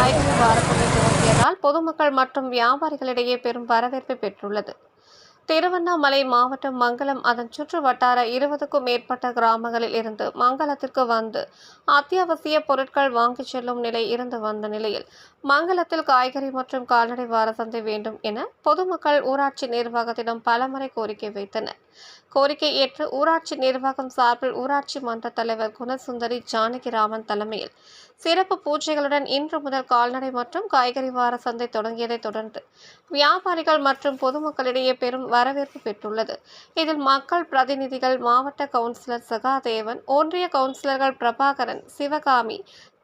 காய்கறி வாரத்தினை துவங்கியதால் பொதுமக்கள் மற்றும் வியாபாரிகளிடையே பெரும் வரவேற்பை பெற்றுள்ளது. திருவண்ணாமலை மாவட்டம் மங்கலம் அதன் சுற்று வட்டார 20க்கும் மேற்பட்ட கிராமங்களில் இருந்து மங்கலத்திற்கு வந்து அத்தியாவசிய பொருட்கள் வாங்கிச் செல்லும் நிலை இருந்து வந்த நிலையில் மங்கலத்தில் காய்கறி மற்றும் கால்நடை வார சந்தை வேண்டும் என பொதுமக்கள் ஊராட்சி நிர்வாகத்திடம் பலமுறை கோரிக்கை வைத்தனர். கோரிக்கை ஏற்று ஊராட்சி நிர்வாகம் சார்பில் ஊராட்சி மன்ற தலைவர் குணசுந்தரி ஜானகிராமன் தலைமையில் சிறப்பு பூஜைகளுடன் இன்று முதல் கால்நடை மற்றும் காய்கறி வார சந்தை தொடங்கியதை தொடர்ந்து வியாபாரிகள் மற்றும் பொதுமக்களிடையே பெரும் வரவேற்பு பெற்றுள்ளது. இதில் மக்கள் பிரதிநிதிகள், மாவட்ட கவுன்சிலர் சகாதேவன், ஒன்றிய கவுன்சிலர்கள் பிரபாகரன், சிவகாமி,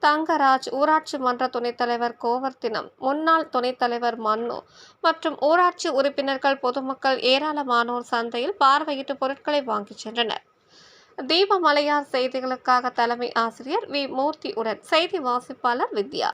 தங்கராஜ், ஊராட்சி மன்ற துணைத் தலைவர் கோவர்த்தினம், முன்னாள் துணைத் தலைவர் மன்னு மற்றும் ஊராட்சி உறுப்பினர்கள், பொதுமக்கள் ஏராளமானோர் சந்தையில் பார்வையிட்டு பொருட்களை வாங்கிச் சென்றனர். தீபமலையார் செய்திகளுக்காக தலைமை ஆசிரியர் வி. மூர்த்தி உடன் செய்தி வாசிப்பாளர் வித்யா.